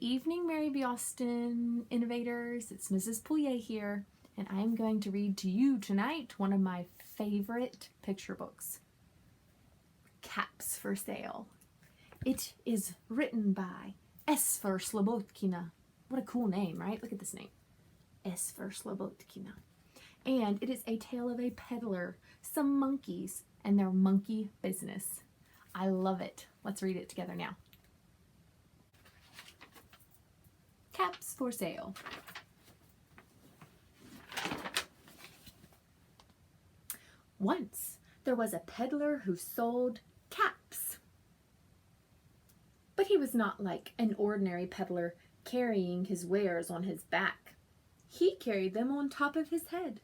evening, Mary B. Austin innovators. It's Mrs. Pouliot here, and I am going to read to you tonight one of my favorite picture books, Caps for Sale. It is written by Esfer Slobotkina. What a cool name, right? Look at this name, Esfer Slobotkina. And it is a tale of a peddler, some monkeys, and their monkey business. I love it. Let's read it together now. Caps for sale. Once there was a peddler who sold caps. But he was not like an ordinary peddler carrying his wares on his back. He carried them on top of his head.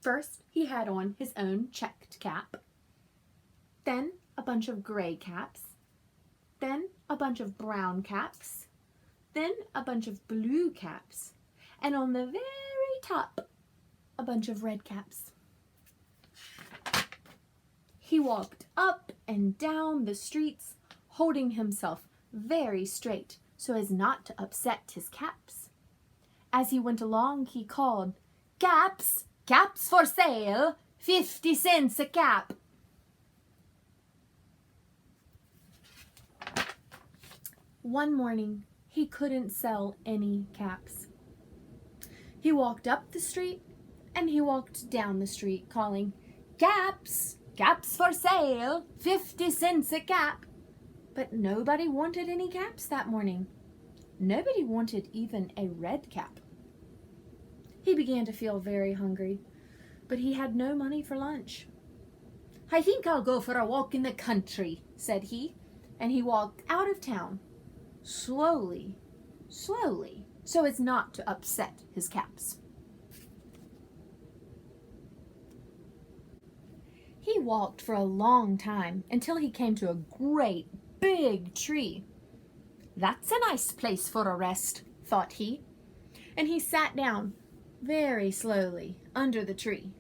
First, he had on his own checked cap, then a bunch of gray caps, then a bunch of brown caps, then a bunch of blue caps, and on the very top, a bunch of red caps. He walked up and down the streets, holding himself very straight so as not to upset his caps. As he went along, he called, "Caps! Caps for sale! 50 cents a cap!" One morning, he couldn't sell any caps. He walked up the street and he walked down the street calling, "Caps! Caps for sale! 50 cents a cap!" But nobody wanted any caps that morning. Nobody wanted even a red cap. He began to feel very hungry, but he had no money for lunch. "I think I'll go for a walk in the country," said he, and he walked out of town. Slowly, so as not to upset his caps. He walked for a long time until he came to a great big tree. "That's a nice place for a rest," thought he, and he sat down very slowly under the tree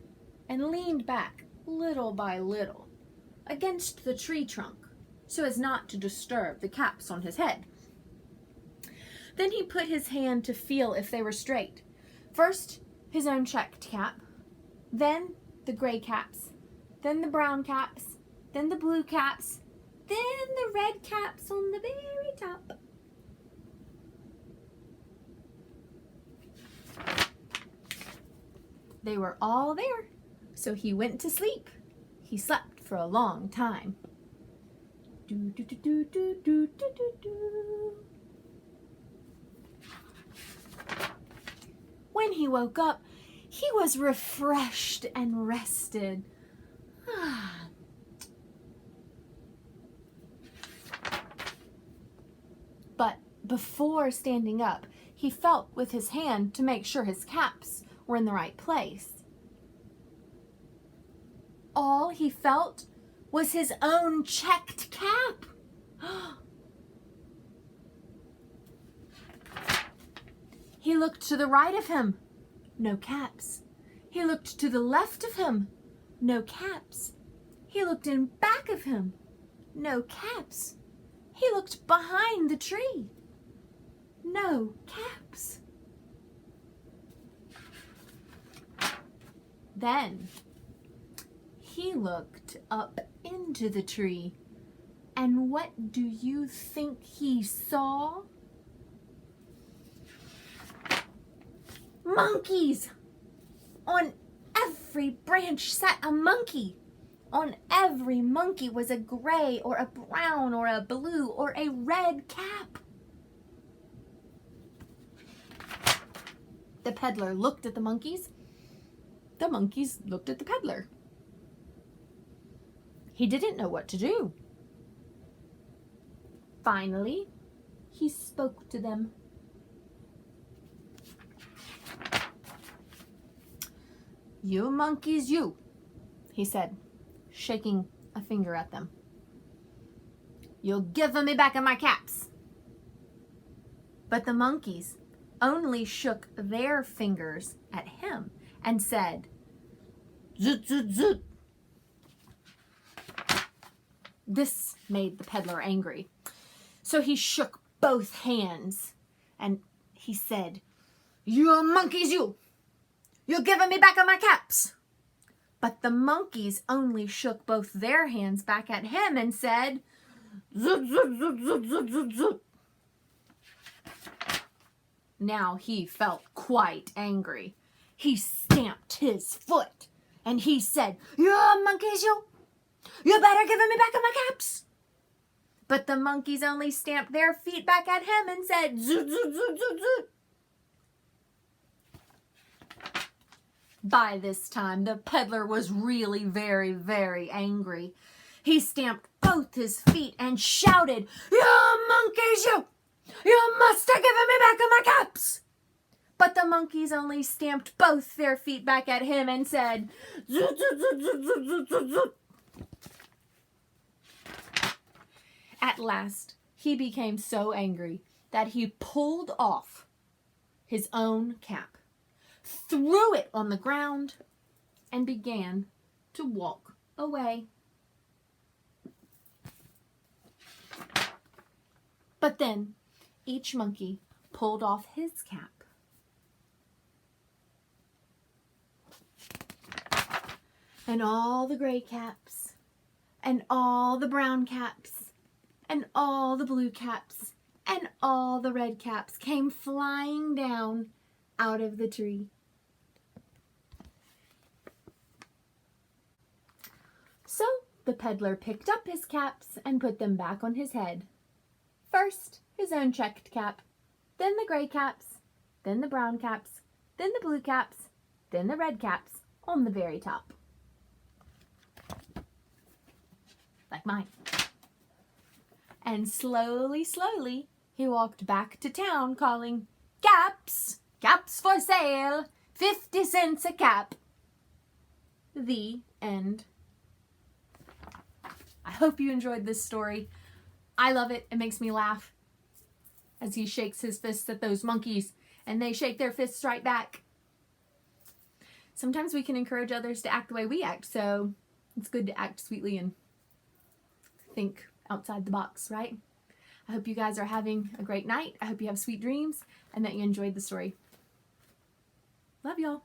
and leaned back little by little against the tree trunk so as not to disturb the caps on his head. Then he put his hand to feel if they were straight. First, his own checked cap, then the gray caps, then the brown caps, then the blue caps, then the red caps on the very top. They were all there, so he went to sleep. He slept for a long time. Do, do, do, do, do, do, do, do, do. When he woke up, he was refreshed and rested. But before standing up, he felt with his hand to make sure his caps were in the right place. All he felt was his own checked cap. He looked to the right of him, no caps. He looked to the left of him, no caps. He looked in back of him, no caps. He looked behind the tree, no caps. Then he looked up into the tree, and what do you think he saw? Monkeys! On every branch sat a monkey. On every monkey was a gray or a brown or a blue or a red cap. The peddler looked at the monkeys. The monkeys looked at the peddler. He didn't know what to do. Finally, he spoke to them. "You monkeys, you," he said, shaking a finger at them. "You'll give me back my caps." But the monkeys only shook their fingers at him and said, "Zoot, zoot, zoot." This made the peddler angry. So he shook both hands. And he said, "You monkeys, you're giving me back my caps." But the monkeys only shook both their hands back at him and said, "Zoot, zoot, zoot, zoot, zoot, zoot, zoot." Now he felt quite angry. He stamped his foot and he said, "You monkeys, you better give me back my caps." But the monkeys only stamped their feet back at him and said, "Zoot, zoot, zoot, zoot, zoot." By this time, the peddler was really very, very angry. He stamped both his feet and shouted, "You monkeys, you must have given me back my caps." But the monkeys only stamped both their feet back at him and said, "Zoot, zoot, zoot, zoot, zoot, zoot, zoot, zoot." At last, he became so angry that he pulled off his own cap, threw it on the ground, and began to walk away. But then each monkey pulled off his cap. And all the gray caps, and all the brown caps, and all the blue caps, and all the red caps came flying down out of the tree. So the peddler picked up his caps and put them back on his head. First, his own checked cap, then the gray caps, then the brown caps, then the blue caps, then the red caps on the very top. Like mine. And slowly, slowly, he walked back to town calling, "Caps! Caps for sale! 50 cents a cap!" The end. I hope you enjoyed this story. I love it. It makes me laugh as he shakes his fists at those monkeys and they shake their fists right back. Sometimes we can encourage others to act the way we act, so it's good to act sweetly and think outside the box, right? I hope you guys are having a great night. I hope you have sweet dreams and that you enjoyed the story. Love y'all.